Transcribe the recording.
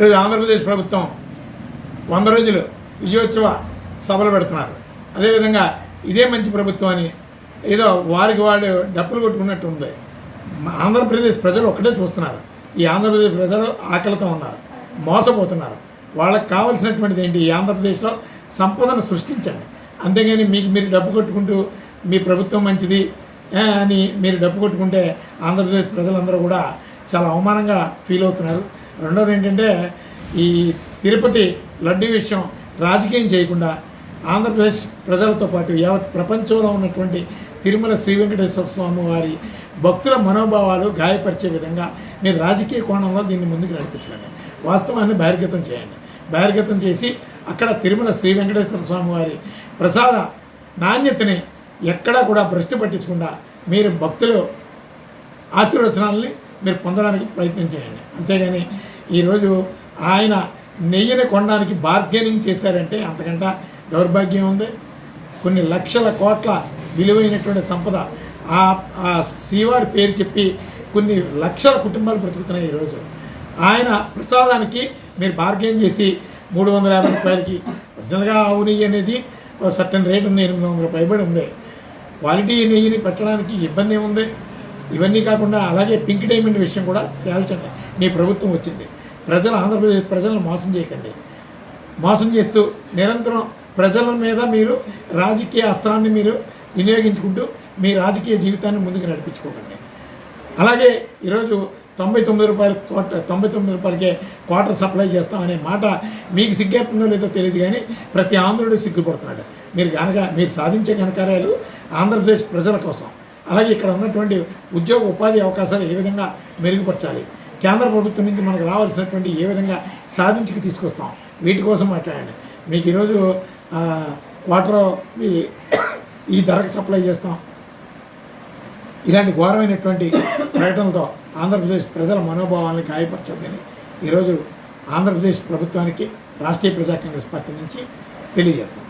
ఈరోజు ఆంధ్రప్రదేశ్ ప్రభుత్వం 100 రోజులు విజయోత్సవ సభలు పెడుతున్నారు. అదేవిధంగా ఇదే మంచి ప్రభుత్వం అని ఏదో వారికి వాళ్ళు డప్పులు కొట్టుకున్నట్టు ఉంది. ఆంధ్రప్రదేశ్ ప్రజలు ఒకటే చూస్తున్నారు. ఈ ఆంధ్రప్రదేశ్ ప్రజలు ఆకలితో ఉన్నారు, మోసపోతున్నారు. వాళ్ళకి కావాల్సినటువంటిది ఏంటి? ఈ ఆంధ్రప్రదేశ్లో సంపదను సృష్టించండి. అంతేగాని మీరు డబ్బు కొట్టుకుంటూ మీ ప్రభుత్వం మంచిది అని మీరు డబ్బు కొట్టుకుంటే ఆంధ్రప్రదేశ్ ప్రజలందరూ కూడా చాలా అవమానంగా ఫీల్ అవుతున్నారు. రెండోది ఏంటంటే, ఈ తిరుపతి లడ్డూ విషయం రాజకీయం చేయకుండా ఆంధ్రప్రదేశ్ ప్రజలతో పాటు యావత్ ప్రపంచంలో ఉన్నటువంటి తిరుమల శ్రీ వెంకటేశ్వర స్వామి వారి భక్తుల మనోభావాలు గాయపరిచే విధంగా మీరు రాజకీయ కోణంలో దీన్ని ముందుకు నడిపించండి. వాస్తవాన్ని బహిర్గతం చేయండి. బహిర్గతం చేసి అక్కడ తిరుమల శ్రీ వెంకటేశ్వర స్వామి వారి ప్రసాద నాణ్యతని ఎక్కడా కూడా భ్రష్టు పట్టించకుండా మీరు భక్తులు ఆశీర్వచనాలని మీరు పొందడానికి ప్రయత్నం చేయండి. అంతేగాని ఈరోజు ఆయన నెయ్యిని కొనడానికి బార్గెనింగ్ చేశారంటే అంతకంటే దౌర్భాగ్యం ఉంది. కొన్ని లక్షల కోట్ల విలువైనటువంటి సంపద ఆ శ్రీవారి పేరు చెప్పి కొన్ని లక్షల కుటుంబాలు బ్రతుకుతున్నాయి. ఈరోజు ఆయన ప్రసాదానికి మీరు బార్గెన్ చేసి 350 రూపాయలకి, ఒరిజినల్గా ఆవు నెయ్యి అనేది సర్టన్ రేట్ ఉంది, 800 పైబడి ఉంది. క్వాలిటీ నెయ్యిని పెట్టడానికి ఇబ్బంది ఏముంది? ఇవన్నీ కాకుండా అలాగే పింక్ డైమండ్ విషయం కూడా తేల్చండి. మీ ప్రభుత్వం వచ్చింది, ఆంధ్రప్రదేశ్ ప్రజలను మోసం చేయకండి. మోసం చేస్తూ నిరంతరం ప్రజల మీద మీరు రాజకీయ అస్త్రాన్ని మీరు వినియోగించుకుంటూ మీ రాజకీయ జీవితాన్ని ముందుకు నడిపించుకోకండి. అలాగే ఈరోజు 99 రూపాయలకే క్వార్టర్ సప్లై చేస్తామనే మాట మీకు సిగ్గేస్తుందో లేదో తెలియదు, కానీ ప్రతి ఆంధ్రుడు సిగ్గుపడుతున్నాడు. మీరు సాధించే ఘనకార్యాలు ఆంధ్రప్రదేశ్ ప్రజల కోసం, అలాగే ఇక్కడ ఉన్నటువంటి ఉద్యోగ ఉపాధి అవకాశాలు ఏ విధంగా మెరుగుపరచాలి, కేంద్ర ప్రభుత్వం నుంచి మనకు రావాల్సినటువంటి ఏ విధంగా సాధించుకు తీసుకొస్తాం, వీటి కోసం మాట్లాడండి. మీకు ఈరోజు క్వార్టర్ ఈ ధరకు సప్లై చేస్తాం, ఇలాంటి ఘోరమైనటువంటి ప్రకటనలతో ఆంధ్రప్రదేశ్ ప్రజల మనోభావాలను గాయపరచొద్దని ఈరోజు ఆంధ్రప్రదేశ్ ప్రభుత్వానికి రాష్ట్రీయ ప్రజా కాంగ్రెస్ పార్టీ నుంచి తెలియజేస్తాం.